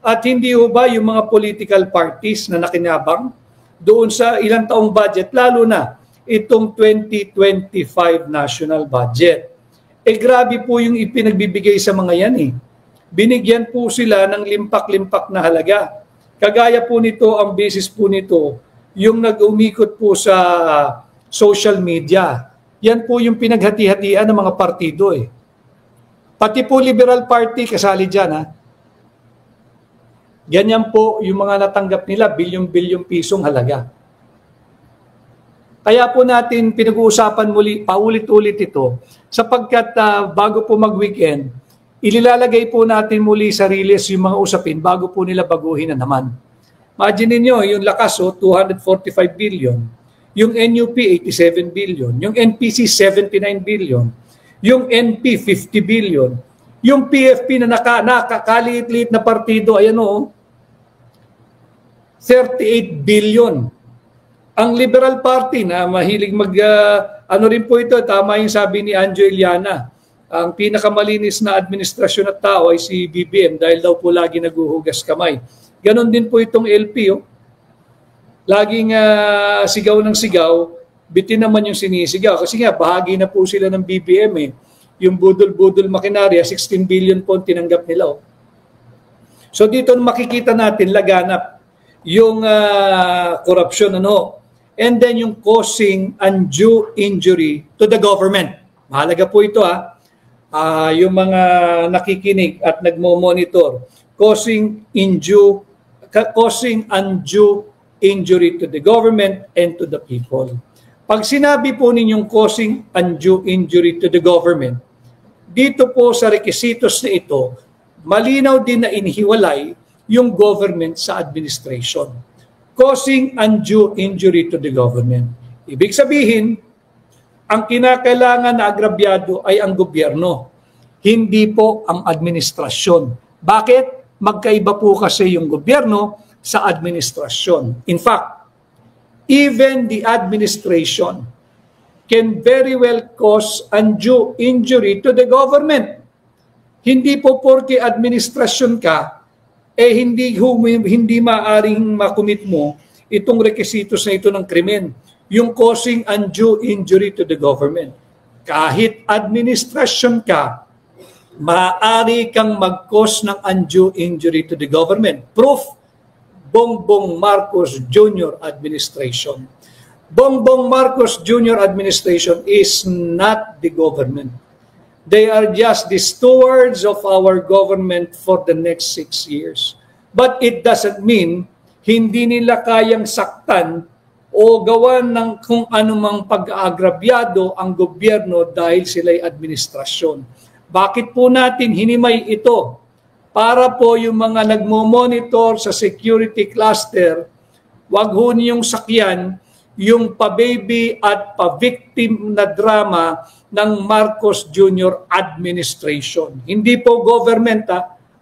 S1: At hindi ho ba yung mga political parties na nakinabang doon sa ilang taong budget, lalo na itong 2025 national budget. Grabe po yung ipinagbibigay sa mga yan Binigyan po sila ng limpak-limpak na halaga. Kagaya po nito, ang basis po nito, yung nag-umikot po sa social media. Yan po yung pinaghati-hatian ng mga partido Pati po Liberal Party kasali dyan Ganyan po yung mga natanggap nila, bilyong-bilyong pisong halaga. Kaya po natin pinag-uusapan muli, paulit-ulit ito, sapagkat bago po mag-weekend, ililalagay po natin muli sa release yung mga usapin bago po nila baguhin na naman. Imagine niyo yung lakas 245 billion, yung NUP 87 billion, yung NPC 79 billion, yung NP 50 billion, yung PFP na nakakaliit-liit na partido, 38 billion. Ang Liberal Party na mahilig rin po ito, tama yung sabi ni Anjo Iliana, ang pinakamalinis na administrasyon at tao ay si BBM dahil daw po lagi naguhugas kamay. Ganon din po itong LP. Laging sigaw ng sigaw, bitin naman yung sinisigaw. Kasi nga, bahagi na po sila ng BBM. Yung budol-budol makinarya, 16 billion po tinanggap nila. So dito makikita natin laganap yung korupsyon. And then yung causing undue injury to the government. Mahalaga po ito yung mga nakikinig at nagmo-monitor, causing undue injury to the government and to the people. Pag sinabi po ninyong causing undue injury to the government, dito po sa requisitos na ito, malinaw din na inihiwalay yung government sa administration. Causing undue injury to the government. Ibig sabihin, ang kinakailangan na agrabyado ay ang gobyerno, hindi po ang administrasyon. Bakit? Magkaiba po kasi yung gobyerno sa administrasyon. In fact, even the administration can very well cause undue injury to the government. Hindi po porke administrasyon ka, hindi maaring makumit mo itong requisitos na ito ng krimen. Yung causing undue injury to the government. Kahit administrasyon ka, maaari kang mag-cause ng undue injury to the government. Proof, Bongbong Marcos Jr. administration. Bongbong Marcos Jr. administration is not the government. They are just the stewards of our government for the next 6 years. But it doesn't mean hindi nila kayang saktan o gawan ng kung anumang pag-aagrabyado ang gobyerno dahil sila'y administrasyon. Bakit po natin hinimay ito? Para po yung mga nagmo-monitor sa security cluster, wag ho niyong sakyan yung pa-baby at pa-victim na drama ng Marcos Jr. administration. Hindi po government,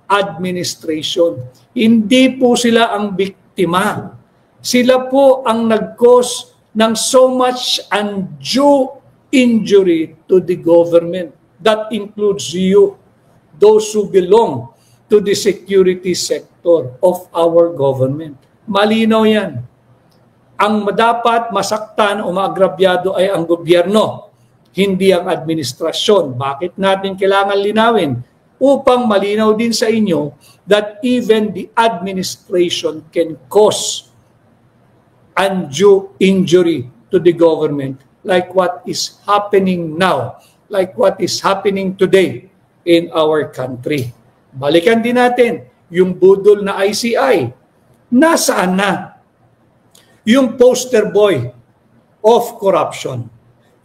S1: administration. Hindi po sila ang biktima. Sila po ang nag-cause ng so much undue injury to the government. That includes you, those who belong to the security sector of our government. Malinaw yan. Ang dapat masaktan o maagrabyado ay ang gobyerno, hindi ang administrasyon. Bakit natin kailangan linawin? Upang malinaw din sa inyo that even the administration can cause undue injury to the government like what is happening now, like what is happening today in our country. Balikan din natin yung budol na ICI. Nasaan na? Yung poster boy of corruption.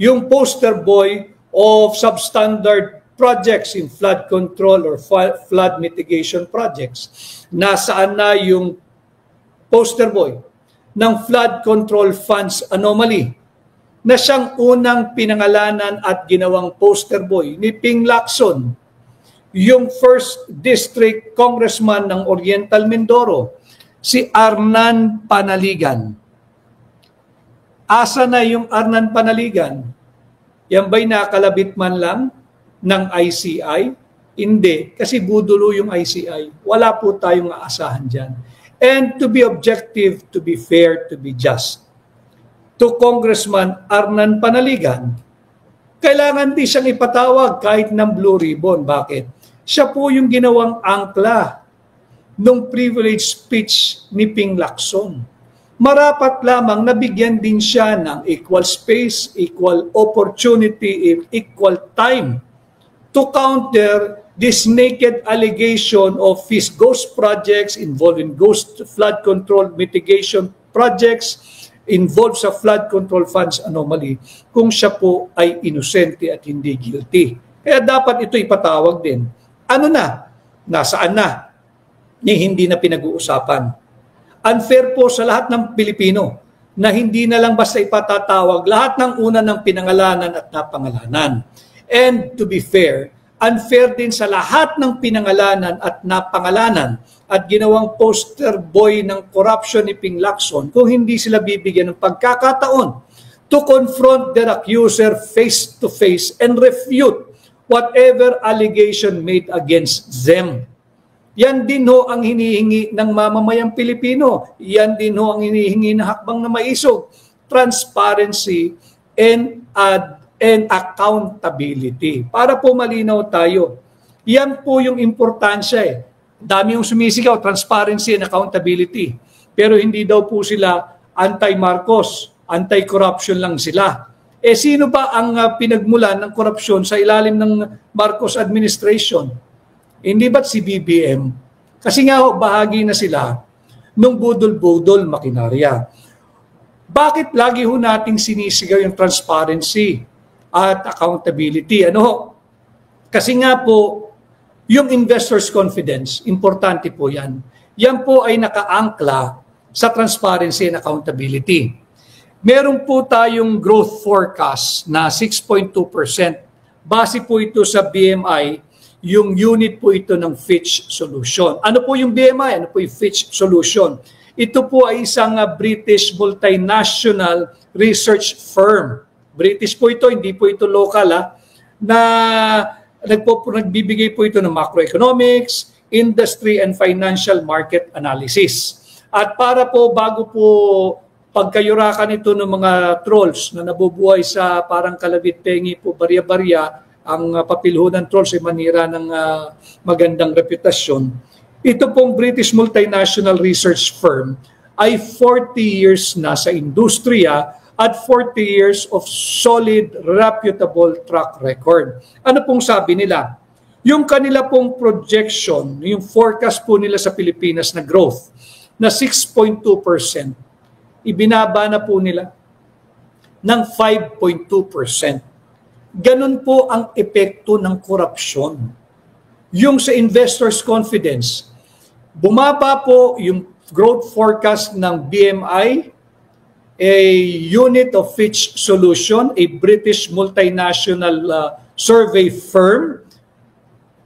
S1: Yung poster boy of substandard projects in flood control or flood mitigation projects. Nasaan na yung poster boy ng flood control funds anomaly na siyang unang pinangalanan at ginawang poster boy ni Ping Lacson, yung first district congressman ng Oriental Mindoro, si Arnan Panaligan. Asa na yung Arnan Panaligan? Yan ba'y nakalabit man lang ng ICI? Hindi, kasi budulo yung ICI. Wala po tayong aasahan dyan. And to be objective, to be fair, to be just, to Congressman Arnan Panaligan, kailangan din siyang ipatawag kahit ng blue ribbon. Bakit? Siya po yung ginawang angkla nung privilege speech ni Ping Lacson. Marapat lamang nabigyan din siya ng equal space, equal opportunity, equal time to counter this naked allegation of his ghost projects involving ghost flood control mitigation projects involved sa flood control funds anomaly kung siya po ay inosente at hindi guilty. Kaya dapat ito ipatawag din. Ano na? Nasaan na? Hindi na pinag-uusapan. Unfair po sa lahat ng Pilipino na hindi na lang basta ipatatawag lahat ng una ng pinangalanan at napangalanan. And to be fair, unfair din sa lahat ng pinangalanan at napangalanan at ginawang poster boy ng corruption ni Ping Lacson kung hindi sila bibigyan ng pagkakataon to confront their accuser face to face and refute whatever allegation made against them. Yan din ho ang hinihingi ng mamamayang Pilipino. Yan din ho ang hinihingi ng hakbang na maisog. Transparency and accountability. Para po malinaw tayo. Yan po yung importansya eh. Dami yung sumisigaw, transparency and accountability. Pero hindi daw po sila anti-Marcos, anti-corruption lang sila. Eh sino ba ang pinagmulan ng korupsyon sa ilalim ng Marcos administration? Hindi ba't si BBM? Kasi nga ho, bahagi na sila nung budol-budol makinarya. Bakit lagi ho nating sinisigaw yung transparency at accountability? Ano ho? Kasi nga po, yung investors' confidence, importante po yan. Yan po ay nakaangkla sa transparency and accountability. Meron po tayong growth forecast na 6.2%. Base po ito sa BMI, yung unit po ito ng Fitch Solution. Ano po yung BMI? Ano po yung Fitch Solution? Ito po ay isang British multinational research firm. British po ito, hindi po ito local na nagbibigay po ito ng macroeconomics, industry and financial market analysis. At para po bago po pagkayurakan ito ng mga trolls na nabubuhay sa parang kalabit-pengi po barya-barya, ang papilhunan trolls ay manira ng magandang reputasyon. Ito pong British multinational research firm ay 40 years na sa industriya at 40 years of solid, reputable track record. Ano pong sabi nila? Yung kanila pong projection, yung forecast po nila sa Pilipinas na growth na 6.2%, ibinaba na po nila ng 5.2%. Ganun po ang epekto ng korupsyon. Yung sa investors' confidence, bumaba po yung growth forecast ng BMI, a unit of Fitch Solution, a British multinational survey firm,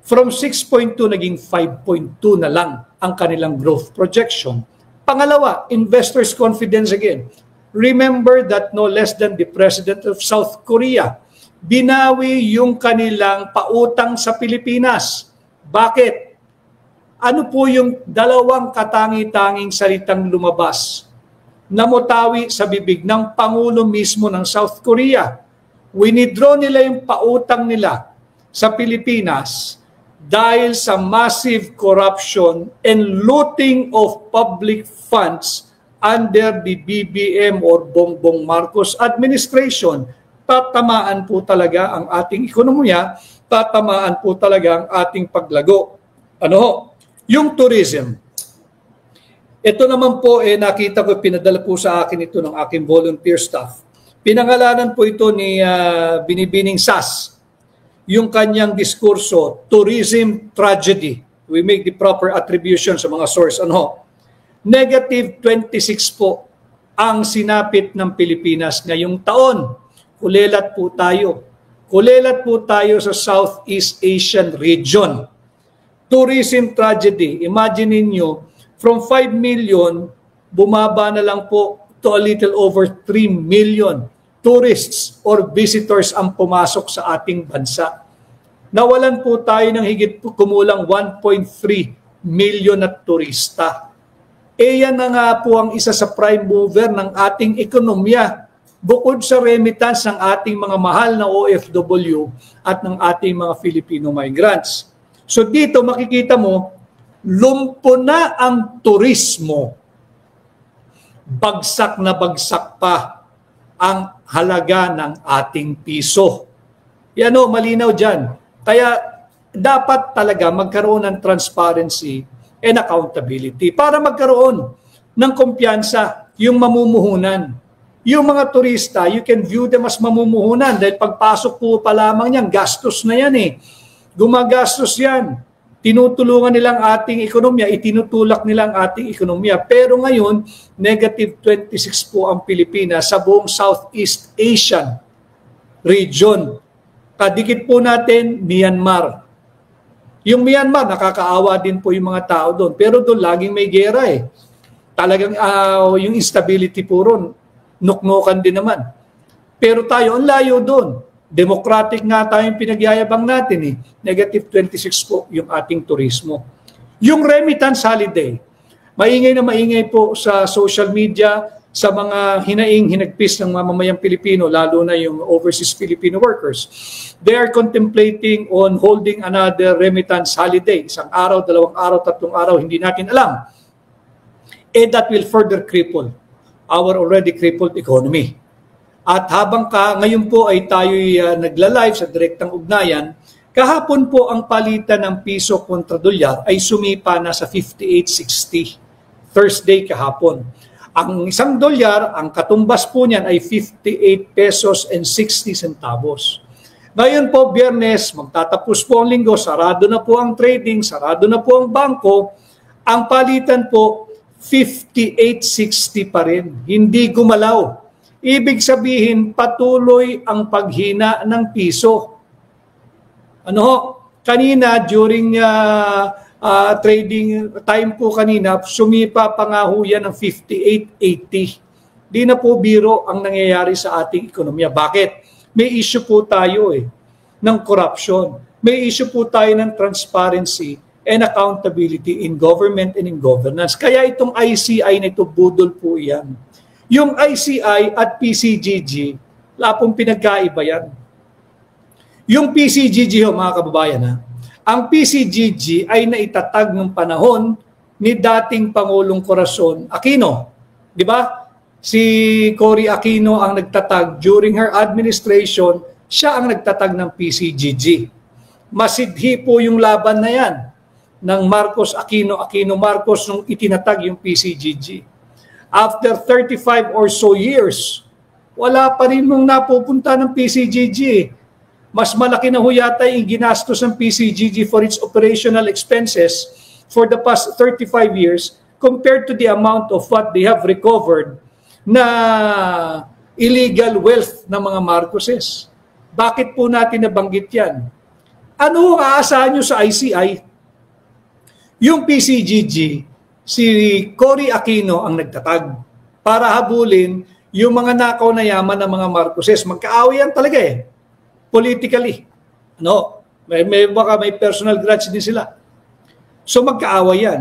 S1: from 6.2 naging 5.2 na lang ang kanilang growth projection. Pangalawa, investors' confidence again. Remember that no less than the President of South Korea binawi yung kanilang pautang sa Pilipinas. Bakit? Ano po yung dalawang katangi-tanging salitang lumabas na mutawi sa bibig ng Pangulo mismo ng South Korea? Winidraw nila yung pautang nila sa Pilipinas dahil sa massive corruption and looting of public funds under the BBM or Bongbong Marcos administration. Tatamaan po talaga ang ating ekonomiya, tatamaan po talaga ang ating paglago. Ano? Yung tourism. Ito naman po, nakita ko, pinadala po sa akin ito ng aking volunteer staff. Pinangalanan po ito ni Binibining Sas. Yung kanyang diskurso, tourism tragedy. We make the proper attribution sa mga source. Ano? Negative 26 po ang sinapit ng Pilipinas ngayong taon. Kulelat po tayo. Kulelat po tayo sa Southeast Asian region. Tourism tragedy. Imagine niyo, from 5 million, bumaba na lang po to a little over 3 million tourists or visitors ang pumasok sa ating bansa. Nawalan po tayo ng higit kumulang 1.3 million na turista. Yan na nga po ang isa sa prime mover ng ating ekonomiya. Bukod sa remittance ng ating mga mahal na OFW at ng ating mga Filipino migrants. So dito makikita mo, lumpo na ang turismo. Bagsak na bagsak pa ang halaga ng ating piso. Yan o, malinaw dyan. Kaya dapat talaga magkaroon ng transparency and accountability para magkaroon ng kumpiyansa yung mamumuhunan. Yung mga turista, you can view them as mamumuhunan dahil pagpasok po pa lamang yan, gastos na yan eh. Gumagastos yan. Tinutulungan nilang ating ekonomiya, itinutulak nilang ating ekonomiya. Pero ngayon, negative 26 po ang Pilipinas sa buong Southeast Asian region. Kadikit po natin, Myanmar. Yung Myanmar, nakakaawa din po yung mga tao doon. Pero doon, laging may gera eh. Talagang yung instability po ron, nuknukan din naman. Pero tayo, ang layo doon. Democratic nga tayong pinagyayabang natin eh. Negative 26 po yung ating turismo. Yung remittance holiday, maingay po sa social media, sa mga hinagpis ng mamamayang Pilipino, lalo na yung overseas Filipino workers. They are contemplating on holding another remittance holiday. Isang araw, 2 araw, 3 araw, hindi natin alam. That will further cripple our already crippled economy. At habang ngayon po ay tayo'y nagla-live sa direktang ugnayan, kahapon po ang palitan ng piso kontra dolyar ay sumipa na sa 58.60. Thursday kahapon. Ang isang dolyar, ang katumbas po niyan ay 58 pesos and 60 centavos. Ngayon po, Biyernes, magtatapos po ang linggo, sarado na po ang trading, sarado na po ang bangko, ang palitan po 58.60 pa rin. Hindi gumalaw. Ibig sabihin, patuloy ang paghina ng piso. Kanina, during trading time po kanina, sumipa pa nga ho yan ng 58.80. Di na po biro ang nangyayari sa ating ekonomiya. Bakit? May issue po tayo ng corruption. May issue po tayo ng transparency and accountability in government and in governance. Kaya itong ICI na ito, budol po yan. Yung ICI at PCGG, wala pong pinagkaiba yan. Yung PCGG, mga kababayan, ang PCGG ay naitatag ng panahon ni dating Pangulong Corazon Aquino. Di ba? Si Cory Aquino ang nagtatag during her administration, siya ang nagtatag ng PCGG. Masidhi po yung laban na yan ng Marcos Aquino Marcos nung itinatag yung PCGG. After 35 or so years, wala pa rin nung napupunta ng PCGG. Mas malaki na ho yata yung ginastos ng PCGG for its operational expenses for the past 35 years compared to the amount of what they have recovered na illegal wealth ng mga Marcoses. Bakit po natin nabanggit yan? Ano ang aasahan nyo sa ICI? Yung PCGG, si Cory Aquino ang nagtatag para habulin yung mga nakaw na yaman ng mga Marcoses. Magkaaway yan talaga politically. Baka may personal grudge din sila. So magkaaway yan.